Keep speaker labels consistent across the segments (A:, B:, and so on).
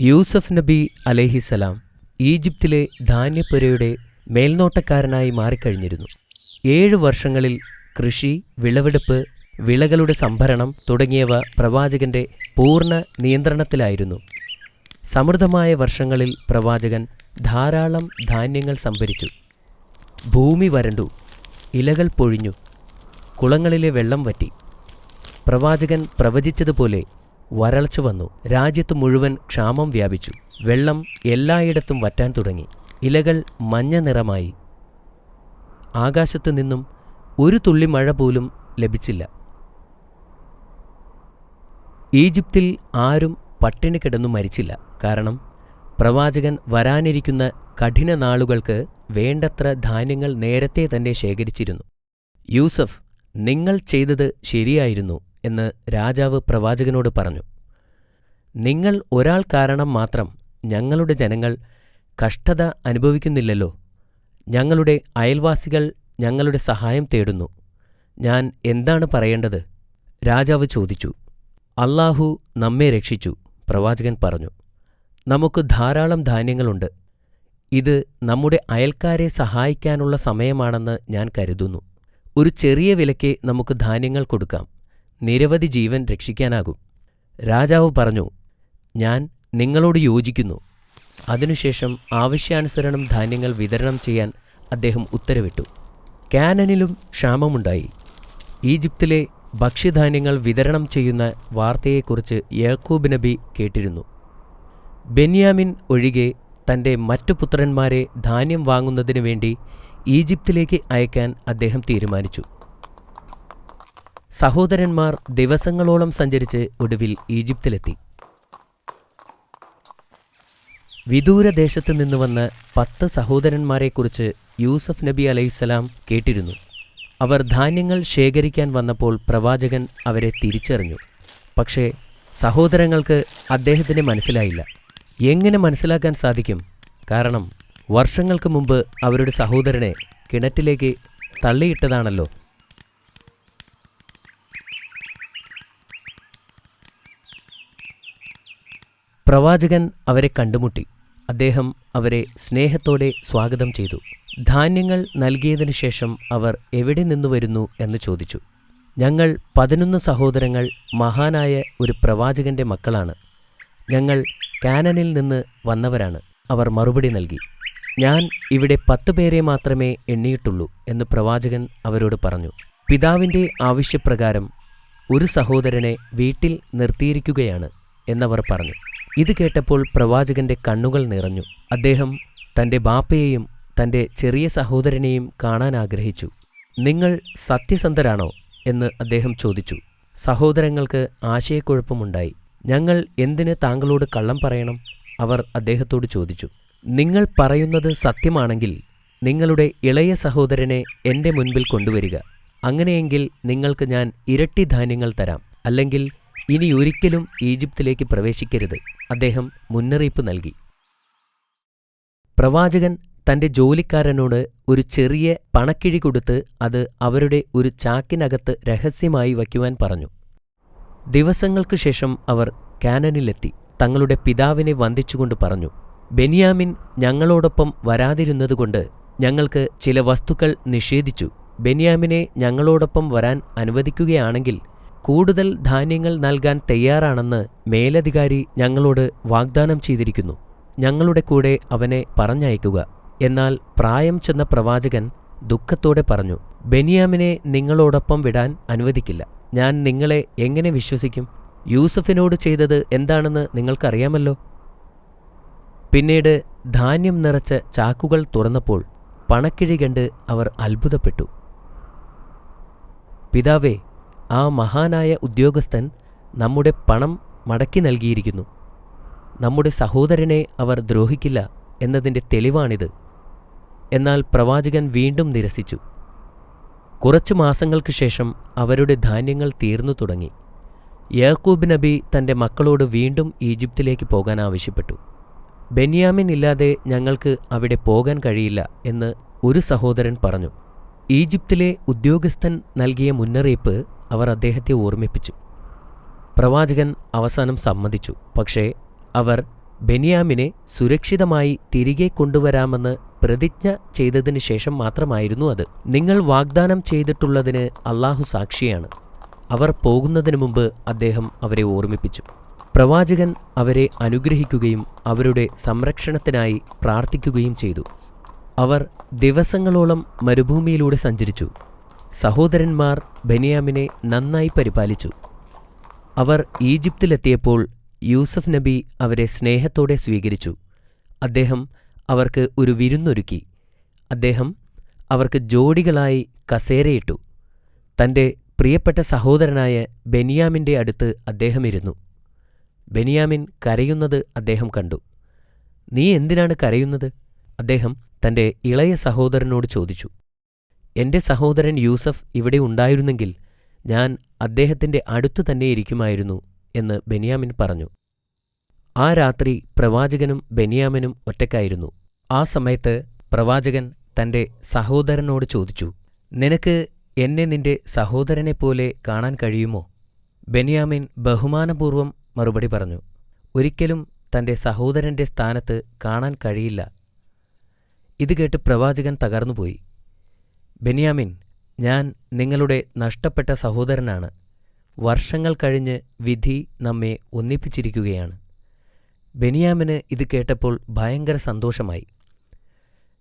A: യൂസഫ് നബി അലൈഹിസ്സലാം ഈജിപ്തിലെ ധാന്യപ്പുരയുടെ മേൽനോട്ടക്കാരനായി മാറിക്കഴിഞ്ഞിരുന്നു. 7 വർഷങ്ങളിൽ കൃഷി, വിളവെടുപ്പ്, വിളകളുടെ സംഭരണം തുടങ്ങിയവ പ്രവാചകന്റെ പൂർണ്ണ നിയന്ത്രണത്തിലായിരുന്നു. സമൃദ്ധമായ വർഷങ്ങളിൽ പ്രവാചകൻ ധാരാളം ധാന്യങ്ങൾ സംഭരിച്ചു. ഭൂമി വരണ്ടു, ഇലകൾ പൊഴിഞ്ഞു, കുളങ്ങളിലെ വെള്ളം വറ്റി. പ്രവാചകൻ പ്രവചിച്ചതുപോലെ വരൾച്ച വന്നു. രാജ്യത്ത് മുഴുവൻ ക്ഷാമം വ്യാപിച്ചു. വെള്ളം എല്ലായിടത്തും വറ്റാൻ തുടങ്ങി. ഇലകൾ മഞ്ഞ നിറമായി. ആകാശത്തു നിന്നും ഒരു തുള്ളി മഴ പോലും ലഭിച്ചില്ല. ഈജിപ്തിൽ ആരും പട്ടിണി കിടന്നു മരിച്ചില്ല. കാരണം പ്രവാചകൻ വരാനിരിക്കുന്ന കഠിന നാളുകൾക്ക് വേണ്ടത്ര ധാന്യങ്ങൾ നേരത്തെ തന്നെ ശേഖരിച്ചിരുന്നു. യൂസഫ്, നിങ്ങൾ ചെയ്തത് ശരിയായിരുന്നു എന്ന് രാജാവ് പ്രവാചകനോട് പറഞ്ഞു. നിങ്ങൾ ഒരാൾ കാരണം മാത്രം ഞങ്ങളുടെ ജനങ്ങൾ കഷ്ടത അനുഭവിക്കുന്നില്ലല്ലോ. ഞങ്ങളുടെ അയൽവാസികൾ ഞങ്ങളുടെ സഹായം തേടുന്നു. ഞാൻ എന്താണ് പറയേണ്ടത്? രാജാവ് ചോദിച്ചു. അല്ലാഹു നമ്മെ രക്ഷിച്ചു, പ്രവാചകൻ പറഞ്ഞു. നമുക്ക് ധാരാളം ധാന്യങ്ങളുണ്ട്. ഇത് നമ്മുടെ അയൽക്കാരെ സഹായിക്കാനുള്ള സമയമാണെന്ന് ഞാൻ കരുതുന്നു. ഒരു ചെറിയ വിലയ്ക്ക് നമുക്ക് ധാന്യങ്ങൾ കൊടുക്കാം. നിരവധി ജീവൻ രക്ഷിക്കാനാകും. രാജാവ് പറഞ്ഞു, ഞാൻ നിങ്ങളോട് യോജിക്കുന്നു. അതിനുശേഷം ആവശ്യാനുസരണം ധാന്യങ്ങൾ വിതരണം ചെയ്യാൻ അദ്ദേഹം ഉത്തരവിട്ടു. കാനനിലും ക്ഷാമമുണ്ടായി. ഈജിപ്തിലെ ഭക്ഷ്യധാന്യങ്ങൾ വിതരണം ചെയ്യുന്ന വാർത്തയെക്കുറിച്ച് യാക്കൂബ് നബി കേട്ടിരുന്നു. ബെന്യാമിൻ ഒഴികെ തൻ്റെ മറ്റു പുത്രന്മാരെ ധാന്യം വാങ്ങുന്നതിനു വേണ്ടി ഈജിപ്തിലേക്ക് അയക്കാൻ അദ്ദേഹം തീരുമാനിച്ചു. സഹോദരന്മാർ ദിവസങ്ങളോളം സഞ്ചരിച്ച് ഒടുവിൽ ഈജിപ്തിലെത്തി. വിദൂരദേശത്ത് നിന്ന് വന്ന 10 സഹോദരന്മാരെക്കുറിച്ച് യൂസഫ് നബി അലൈഹിസ്സലാം കേട്ടിരുന്നു. അവർ ധാന്യങ്ങൾ ശേഖരിക്കാൻ വന്നപ്പോൾ പ്രവാചകൻ അവരെ തിരിച്ചറിഞ്ഞു. പക്ഷേ സഹോദരങ്ങൾക്ക് അദ്ദേഹത്തിന് മനസ്സിലായില്ല. എങ്ങനെ മനസ്സിലാക്കാൻ സാധിക്കും? കാരണം വർഷങ്ങൾക്ക് മുമ്പ് അവരുടെ സഹോദരനെ കിണറ്റിലേക്ക് തള്ളിയിട്ടതാണല്ലോ. പ്രവാചകൻ അവരെ കണ്ടുമുട്ടി. അദ്ദേഹം അവരെ സ്നേഹത്തോടെ സ്വാഗതം ചെയ്തു. ധാന്യങ്ങൾ നൽകിയതിനു ശേഷം അവർ എവിടെ നിന്നു വരുന്നു എന്ന് ചോദിച്ചു. ഞങ്ങൾ 11 സഹോദരങ്ങൾ മഹാനായ ഒരു പ്രവാചകന്റെ മക്കളാണ്. ഞങ്ങൾ കാനനിൽ നിന്ന് വന്നവരാണ്, അവർ മറുപടി നൽകി. ഞാൻ ഇവിടെ 10 പേരെ മാത്രമേ എണ്ണിയിട്ടുള്ളൂ എന്ന് പ്രവാചകൻ അവരോട് പറഞ്ഞു. പിതാവിൻ്റെ ആവശ്യപ്രകാരം ഒരു സഹോദരനെ വീട്ടിൽ നിർത്തിയിരിക്കുകയാണ് എന്നവർ പറഞ്ഞു. ഇത് കേട്ടപ്പോൾ പ്രവാചകന്റെ കണ്ണുകൾ നിറഞ്ഞു. അദ്ദേഹം തൻ്റെ ബാപ്പയെയും തൻ്റെ ചെറിയ സഹോദരനെയും കാണാൻ ആഗ്രഹിച്ചു. നിങ്ങൾ സത്യസന്ധരാണോ എന്ന് അദ്ദേഹം ചോദിച്ചു. സഹോദരങ്ങൾക്ക് ആശയക്കുഴപ്പമുണ്ടായി. ഞങ്ങൾ എന്തിന് താങ്കളോട് കള്ളം പറയണം? അവർ അദ്ദേഹത്തോട് ചോദിച്ചു. നിങ്ങൾ പറയുന്നത് സത്യമാണെങ്കിൽ നിങ്ങളുടെ ഇളയ സഹോദരനെ എൻ്റെ മുൻപിൽ കൊണ്ടുവരിക. അങ്ങനെയെങ്കിൽ നിങ്ങൾക്ക് ഞാൻ ഇരട്ടി ധാന്യങ്ങൾ തരാം. അല്ലെങ്കിൽ ഇനി ഒരിക്കലും ഈജിപ്തിലേക്ക് പ്രവേശിക്കരുത്. അദ്ദേഹം മുന്നറിയിപ്പ് നൽകി. പ്രവാചകൻ തൻ്റെ ജോലിക്കാരനോട് ഒരു ചെറിയ പണക്കിഴി കൊടുത്ത് അത് അവരുടെ ഒരു ചാക്കിനകത്ത് രഹസ്യമായി വയ്ക്കുവാൻ പറഞ്ഞു. ദിവസങ്ങൾക്കു ശേഷം അവർ കാനനിലെത്തി. തങ്ങളുടെ പിതാവിനെ വന്ദിച്ചുകൊണ്ട് പറഞ്ഞു, ബെന്യാമിൻ ഞങ്ങളോടൊപ്പം വരാതിരുന്നതുകൊണ്ട് ഞങ്ങൾക്ക് ചില വസ്തുക്കൾ നിഷേധിച്ചു. ബെന്യാമിനെ ഞങ്ങളോടൊപ്പം വരാൻ അനുവദിക്കുകയാണെങ്കിൽ കൂടുതൽ ധാന്യങ്ങൾ നൽകാൻ തയ്യാറാണെന്ന് മേലധികാരി ഞങ്ങളോട് വാഗ്ദാനം ചെയ്തിരിക്കുന്നു. ഞങ്ങളുടെ കൂടെ അവനെ പറഞ്ഞയക്കുക. എന്നാൽ പ്രായം ചെന്ന പ്രവാചകൻ ദുഃഖത്തോടെ പറഞ്ഞു, ബെന്യാമിനെ നിങ്ങളോടൊപ്പം വിടാൻ അനുവദിക്കില്ല. ഞാൻ നിങ്ങളെ എങ്ങനെ വിശ്വസിക്കും? യൂസഫിനോട് ചെയ്തത് എന്താണെന്ന് നിങ്ങൾക്കറിയാമല്ലോ. പിന്നീട് ധാന്യം നിറച്ച ചാക്കുകൾ തുറന്നപ്പോൾ പണക്കിഴി കണ്ട് അവർ അത്ഭുതപ്പെട്ടു. പിതാവേ, ആ മഹാനായ ഉദ്യോഗസ്ഥൻ നമ്മുടെ പണം മടക്കി നൽകിയിരിക്കുന്നു. നമ്മുടെ സഹോദരനെ അവർ ദ്രോഹിക്കില്ല എന്നതിൻ്റെ തെളിവാണിത്. എന്നാൽ പ്രവാചകൻ വീണ്ടും നിരസിച്ചു. കുറച്ചു മാസങ്ങൾക്ക് ശേഷം അവരുടെ ധാന്യങ്ങൾ തീർന്നു തുടങ്ങി. യാക്കൂബ് നബി തൻ്റെ മക്കളോട് വീണ്ടും ഈജിപ്തിലേക്ക് പോകാൻ ആവശ്യപ്പെട്ടു. ബെന്യാമിൻ ഇല്ലാതെ ഞങ്ങൾക്ക് അവിടെ പോകാൻ കഴിയില്ല എന്ന് ഒരു സഹോദരൻ പറഞ്ഞു. ഈജിപ്തിലെ ഉദ്യോഗസ്ഥൻ നൽകിയ മുന്നറിയിപ്പ് അവർ അദ്ദേഹത്തെ ഓർമ്മിപ്പിച്ചു. പ്രവാചകൻ അവസാനം സമ്മതിച്ചു. പക്ഷേ അവർ ബെന്യാമിനെ സുരക്ഷിതമായി തിരികെ കൊണ്ടുവരാമെന്ന് പ്രതിജ്ഞ ചെയ്തതിനു ശേഷം മാത്രമായിരുന്നു അത്. നിങ്ങൾ വാഗ്ദാനം ചെയ്തിട്ടുള്ളതിന് അല്ലാഹു സാക്ഷിയാണ്. അവർ പോകുന്നതിനു മുമ്പ് അദ്ദേഹം അവരെ ഓർമ്മിപ്പിച്ചു. പ്രവാചകൻ അവരെ അനുഗ്രഹിക്കുകയും അവരുടെ സംരക്ഷണത്തിനായി പ്രാർത്ഥിക്കുകയും ചെയ്തു. അവർ ദിവസങ്ങളോളം മരുഭൂമിയിലൂടെ സഞ്ചരിച്ചു. സഹോദരന്മാർ ബെന്യാമിനെ നന്നായി പരിപാലിച്ചു. അവർ ഈജിപ്തിലെത്തിയപ്പോൾ യൂസഫ് നബി അവരെ സ്നേഹത്തോടെ സ്വീകരിച്ചു. അദ്ദേഹം അവർക്ക് ഒരു വിരുന്നൊരുക്കി. അദ്ദേഹം അവർക്ക് ജോഡികളായി കസേരയിട്ടു. തൻ്റെ പ്രിയപ്പെട്ട സഹോദരനായ ബെന്യാമിൻ്റെ അടുത്ത് അദ്ദേഹം ഇരുന്നു. ബെന്യാമിൻ കരയുന്നത് അദ്ദേഹം കണ്ടു. നീ എന്തിനാണ് കരയുന്നത്? അദ്ദേഹം തൻ്റെ ഇളയ സഹോദരനോട് ചോദിച്ചു. എൻ്റെ സഹോദരൻ യൂസഫ് ഇവിടെ ഉണ്ടായിരുന്നെങ്കിൽ ഞാൻ അദ്ദേഹത്തിൻ്റെ അടുത്തു തന്നെ ഇരിക്കുമായിരുന്നു എന്ന് ബെന്യാമിൻ പറഞ്ഞു. ആ രാത്രി പ്രവാചകനും ബെന്യാമിനും ഒറ്റയ്ക്കായിരുന്നു. ആ സമയത്ത് പ്രവാചകൻ തൻ്റെ സഹോദരനോട് ചോദിച്ചു, നിനക്ക് എന്നെ നിന്റെ സഹോദരനെപ്പോലെ കാണാൻ കഴിയുമോ? ബെന്യാമിൻ ബഹുമാനപൂർവ്വം മറുപടി പറഞ്ഞു, ഒരിക്കലും തൻ്റെ സഹോദരൻ്റെ സ്ഥാനത്ത് കാണാൻ കഴിയില്ല. ഇത് കേട്ട് പ്രവാചകൻ തകർന്നുപോയി. ബെന്യാമിൻ, ഞാൻ നിങ്ങളുടെ നഷ്ടപ്പെട്ട സഹോദരനാണ്. വർഷങ്ങൾ കഴിഞ്ഞ് വിധി നമ്മെ ഒന്നിപ്പിച്ചിരിക്കുകയാണ്. ബെന്യാമിന് ഇത് കേട്ടപ്പോൾ ഭയങ്കര സന്തോഷമായി.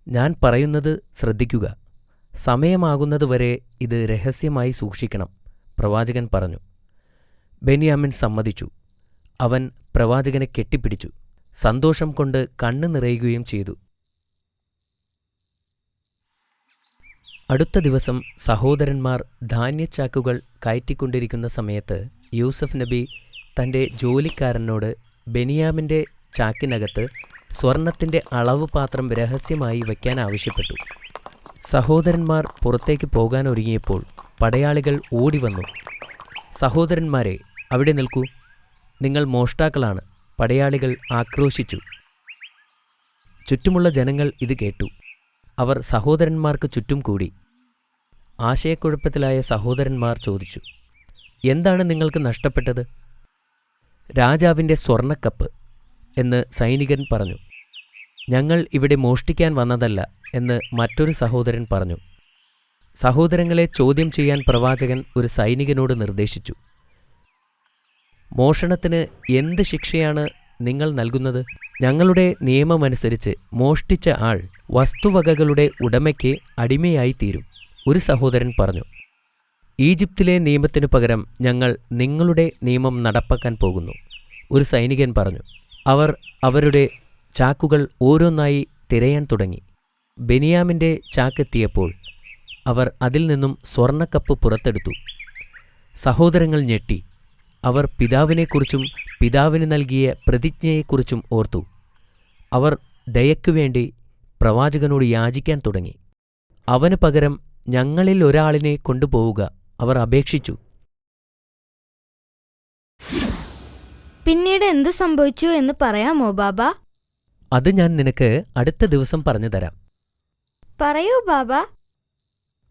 A: ഞാൻ പറയുന്നത് ശ്രദ്ധിക്കുക. സമയമാകുന്നതുവരെ ഇത് രഹസ്യമായി സൂക്ഷിക്കണം, പ്രവാചകൻ പറഞ്ഞു. ബെന്യാമിൻ സമ്മതിച്ചു. അവൻ പ്രവാചകനെ കെട്ടിപ്പിടിച്ചു. സന്തോഷം കൊണ്ട് കണ്ണു നിറയുകയും ചെയ്തു. അടുത്ത ദിവസം സഹോദരന്മാർ ധാന്യച്ചാക്കുകൾ കയറ്റിക്കൊണ്ടിരിക്കുന്ന സമയത്ത് യൂസഫ് നബി തൻ്റെ ജോലിക്കാരനോട് ബെന്യാമിൻ്റെ ചാക്കിനകത്ത് സ്വർണത്തിൻ്റെ അളവ് പാത്രം രഹസ്യമായി വയ്ക്കാൻ ആവശ്യപ്പെട്ടു. സഹോദരന്മാർ പുറത്തേക്ക് പോകാൻ ഒരുങ്ങിയപ്പോൾ പടയാളികൾ ഓടിവന്നു. സഹോദരന്മാരെ, അവിടെ നിൽക്കൂ, നിങ്ങൾ മോഷ്ടാക്കളാണ്, പടയാളികൾ ആക്രോശിച്ചു. ചുറ്റുമുള്ള ജനങ്ങൾ ഇത് കേട്ടു. അവർ സഹോദരന്മാർക്ക് ചുറ്റും കൂടി. ആശയക്കുഴപ്പത്തിലായ സഹോദരന്മാർ ചോദിച്ചു, എന്താണ് നിങ്ങൾക്ക് നഷ്ടപ്പെട്ടത്? രാജാവിൻ്റെ സ്വർണക്കപ്പ് എന്ന് സൈനികൻ പറഞ്ഞു. ഞങ്ങൾ ഇവിടെ മോഷ്ടിക്കാൻ വന്നതല്ല എന്ന് മറ്റൊരു സഹോദരൻ പറഞ്ഞു. സഹോദരങ്ങളെ ചോദ്യം ചെയ്യാൻ പ്രവാചകൻ ഒരു സൈനികനോട് നിർദ്ദേശിച്ചു. മോഷണത്തിന് എന്ത് ശിക്ഷയാണ് നിങ്ങൾ നൽകുന്നത്? ഞങ്ങളുടെ നിയമമനുസരിച്ച് മോഷ്ടിച്ച ആൾ വസ്തുവകകളുടെ ഉടമയ്ക്ക് അടിമയായി തീരും, ഒരു സഹോദരൻ പറഞ്ഞു. ഈജിപ്തിലെ നിയമത്തിനു പകരം ഞങ്ങൾ നിങ്ങളുടെ നിയമം നടപ്പാക്കാൻ പോകുന്നു, ഒരു സൈനികൻ പറഞ്ഞു. അവർ അവരുടെ ചാക്കുകൾ ഓരോന്നായി തിരയാൻ തുടങ്ങി. ബെന്യാമിൻ്റെ ചാക്കെത്തിയപ്പോൾ അവർ അതിൽ നിന്നും സ്വർണക്കപ്പ് പുറത്തെടുത്തു. സഹോദരങ്ങൾ ഞെട്ടി. അവർ പിതാവിനെക്കുറിച്ചും പിതാവിന് നൽകിയ പ്രതിജ്ഞയെക്കുറിച്ചും ഓർത്തു. അവർ ദയയ്ക്കുവേണ്ടി പ്രവാചകനോട് യാചിക്കാൻ തുടങ്ങി. അവന് പകരം ഞങ്ങളിൽ ഒരാളിനെ കൊണ്ടുപോവുക, അവർ അപേക്ഷിച്ചു.
B: പിന്നീട് എന്തു സംഭവിച്ചു എന്ന് പറയാമോ ബാബ?
A: അത് ഞാൻ നിനക്ക് അടുത്ത ദിവസം പറഞ്ഞു തരാം.
B: പറയൂ ബാബ.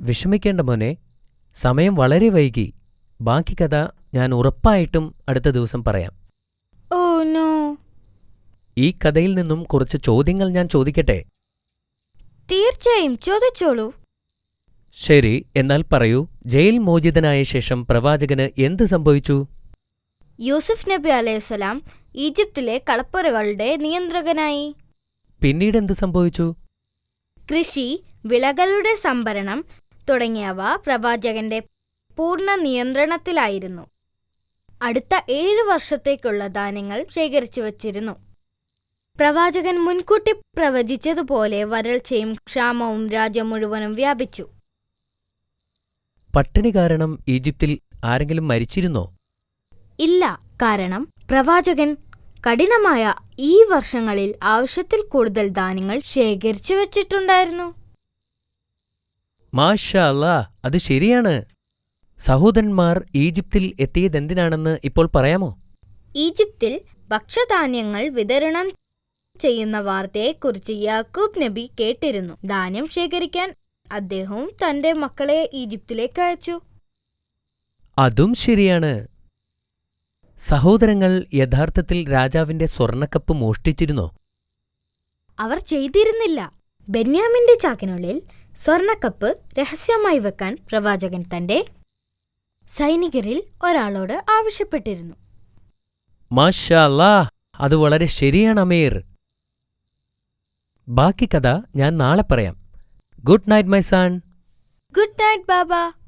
A: വിഷമിക്കേണ്ട മോനെ, സമയം വളരെ വൈകി. ബാക്കി കഥ ഞാൻ ഉറപ്പായിട്ടും അടുത്ത ദിവസം പറയാം.
B: Oh no.
A: ഈ കഥയിൽ നിന്നും കുറച്ച് ചോദ്യങ്ങൾ ഞാൻ ചോദിക്കട്ടെ?
B: തീർച്ചയായും ചോദിച്ചോളൂ.
A: ശരി, എന്നാൽ പറയൂ, ജയിൽ മോചിതനായ ശേഷം പ്രവാചകന് എന്ത് സംഭവിച്ചു?
B: യൂസുഫ് നബി അലൈഹിസ്സലാം ഈജിപ്തിലെ കളപ്പുരകളുടെ നിയന്ത്രകനായി.
A: പിന്നീട് എന്ത് സംഭവിച്ചു?
B: കൃഷി, വിളകളുടെ സംഭരണം തുടങ്ങിയവ പ്രവാചകന്റെ പൂർണ്ണ നിയന്ത്രണത്തിലായിരുന്നു. അടുത്ത 7 വർഷത്തേക്കുള്ള ധാന്യങ്ങൾ ശേഖരിച്ചു വച്ചിരുന്നു. പ്രവാചകൻ മുൻകൂട്ടി പ്രവചിച്ചതുപോലെ വരൾച്ചയും ക്ഷാമവും രാജ്യം മുഴുവനും വ്യാപിച്ചു.
A: പട്ടിണി കാരണം ഈജിപ്തിൽ ആരെങ്കിലും മരിച്ചിരുന്നോ?
B: ഇല്ല, കാരണം പ്രവാചകൻ കഠിനമായ ഈ വർഷങ്ങളിൽ ആവശ്യത്തിൽ കൂടുതൽ ധാന്യങ്ങൾ ശേഖരിച്ചു വച്ചിട്ടുണ്ടായിരുന്നു.
A: മാഷാ അല്ലാ, അത് ശരിയാണ്. സഹോദരന്മാർ ഈജിപ്തിൽ എത്തിയതെന്തിനാണെന്ന് ഇപ്പോൾ പറയാമോ?
B: ഈജിപ്തിൽ ഭക്ഷ്യധാന്യങ്ങൾ വിതരണം ചെയ്യുന്ന വാർത്തയെക്കുറിച്ച് യാക്കൂബ് നബി കേട്ടിരുന്നു. ധാന്യം ശേഖരിക്കാൻ അദ്ദേഹവും തന്റെ മക്കളെ ഈജിപ്തിലേക്ക് അയച്ചു.
A: അതും ശരിയാണ്. സഹോദരങ്ങൾ യഥാർത്ഥത്തിൽ രാജാവിന്റെ സ്വർണ്ണക്കപ്പ് മോഷ്ടിച്ചിരുന്നോ?
B: അവർ ചെയ്തിരുന്നില്ല. ബെന്യാമിന്റെ ചാക്കിനുള്ളിൽ സ്വർണ്ണക്കപ്പ് രഹസ്യമായി വെക്കാൻ പ്രവാചകൻ തന്റെ സൈനികരിൽ ഒരാളോട് ആവശ്യപ്പെട്ടിരുന്നു.
A: മാഷാ അല്ലാ, അത് വളരെ ശരിയാണ് അമീർ. ബാക്കി കഥ ഞാൻ നാളെ പറയാം. Good night my son.
B: Good night Baba.